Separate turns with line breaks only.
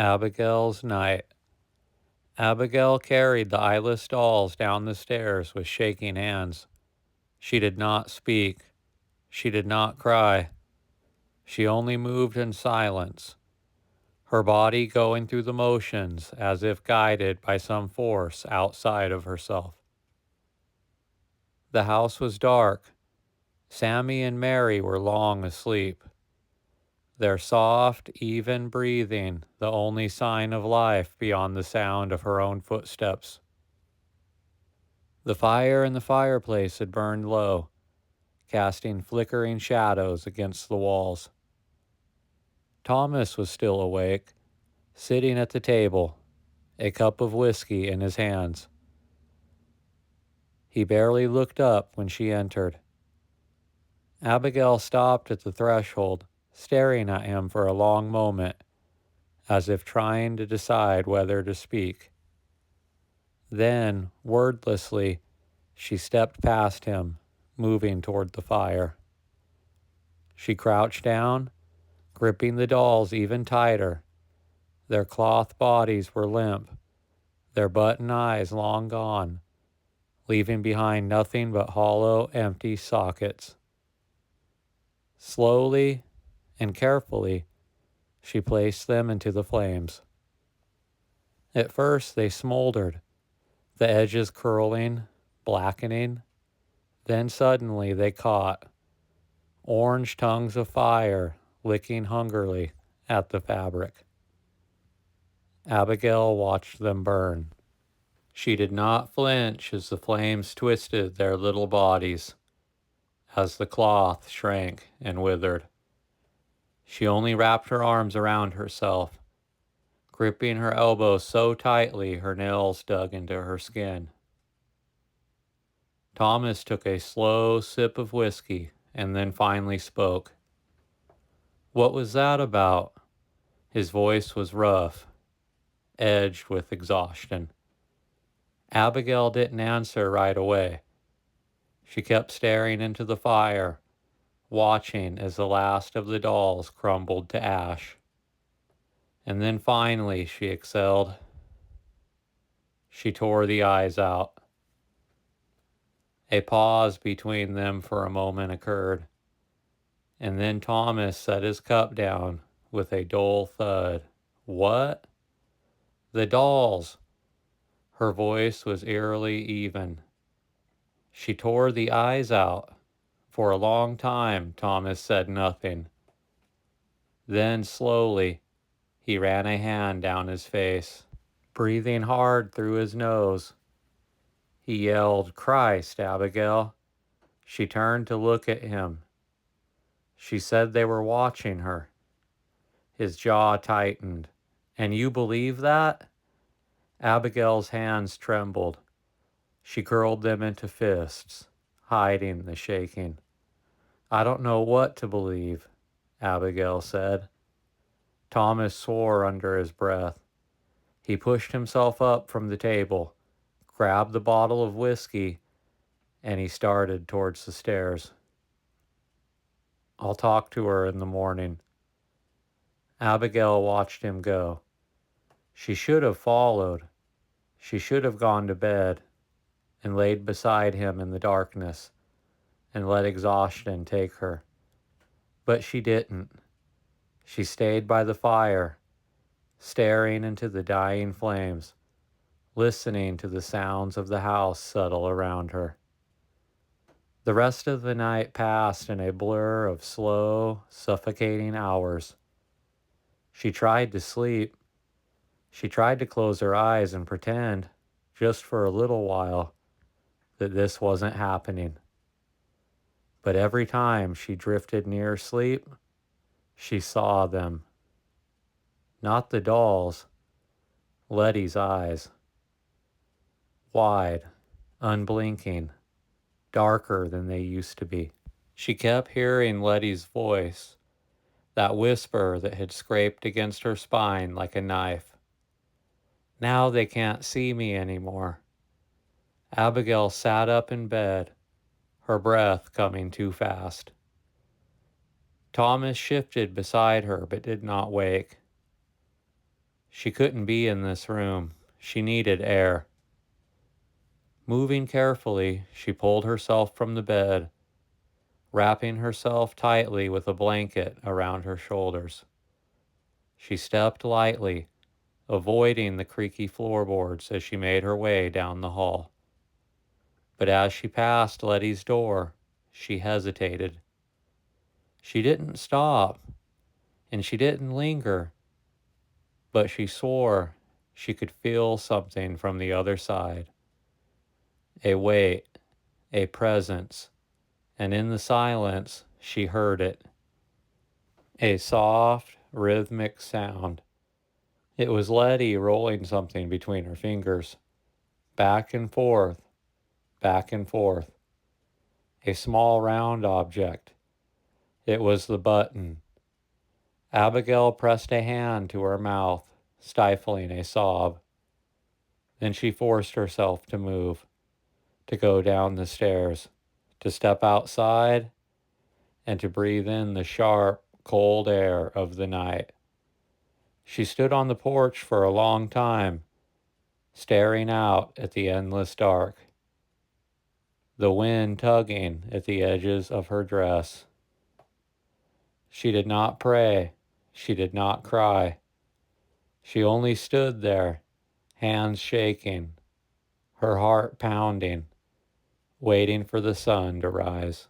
Abigail's night. Abigail carried the eyeless dolls down the stairs with shaking hands. She did not speak. She did not cry. She only moved in silence, her body going through the motions as if guided by some force outside of herself. The house was dark. Sammy and Mary were long asleep, their soft, even breathing the only sign of life beyond the sound of her own footsteps. The fire in the fireplace had burned low, casting flickering shadows against the walls. Thomas was still awake, sitting at the table, a cup of whiskey in his hands. He barely looked up when she entered. Abigail stopped at the threshold, staring at him for a long moment, as if trying to decide whether to speak. Then, wordlessly, she stepped past him, moving toward the fire. She crouched down, gripping the dolls even tighter. Their cloth bodies were limp, their button eyes long gone, leaving behind nothing but hollow, empty sockets. Slowly and carefully, she placed them into the flames. At first they smoldered, the edges curling, blackening. Then suddenly they caught, orange tongues of fire licking hungrily at the fabric. Abigail watched them burn. She did not flinch as the flames twisted their little bodies, as the cloth shrank and withered. She only wrapped her arms around herself, gripping her elbows so tightly her nails dug into her skin. Thomas took a slow sip of whiskey and then finally spoke. "What was that about?" His voice was rough, edged with exhaustion. Abigail didn't answer right away. She kept staring into the fire, watching as the last of the dolls crumbled to ash. And then finally she exhaled. She tore the eyes out. A pause between them for a moment occurred, and then Thomas set his cup down with a dull thud. "What?" "The dolls." Her voice was eerily even. "She tore the eyes out." For a long time, Thomas said nothing. Then, slowly, he ran a hand down his face, breathing hard through his nose. He yelled, "Christ, Abigail." She turned to look at him. She said they were watching her. His jaw tightened. "And you believe that?" Abigail's hands trembled. She curled them into fists, hiding the shaking. "I don't know what to believe," Abigail said. Thomas swore under his breath. He pushed himself up from the table, grabbed the bottle of whiskey, and he started towards the stairs. "I'll talk to her in the morning." Abigail watched him go. She should have followed. She should have gone to bed and laid beside him in the darkness and let exhaustion take her. But she didn't. She stayed by the fire, staring into the dying flames, listening to the sounds of the house settle around her. The rest of the night passed in a blur of slow, suffocating hours. She tried to sleep. She tried to close her eyes and pretend, just for a little while, that this wasn't happening. But every time she drifted near sleep, she saw them. Not the dolls, Letty's eyes. Wide, unblinking, darker than they used to be. She kept hearing Letty's voice, that whisper that had scraped against her spine like a knife. "Now they can't see me anymore." Abigail sat up in bed, her breath coming too fast. Thomas shifted beside her but did not wake. She couldn't be in this room. She needed air. Moving carefully, she pulled herself from the bed, wrapping herself tightly with a blanket around her shoulders. She stepped lightly, avoiding the creaky floorboards as she made her way down the hall. But as she passed Letty's door, she hesitated. She didn't stop, and she didn't linger, but she swore she could feel something from the other side. A weight, a presence, and in the silence she heard it. A soft, rhythmic sound. It was Letty rolling something between her fingers, back and forth, back and forth. A small round object. It was the button. Abigail pressed a hand to her mouth, stifling a sob. Then she forced herself to move, to go down the stairs, to step outside, and to breathe in the sharp, cold air of the night. She stood on the porch for a long time, staring out at the endless dark, the wind tugging at the edges of her dress. She did not pray. She did not cry. She only stood there, hands shaking, her heart pounding, waiting for the sun to rise.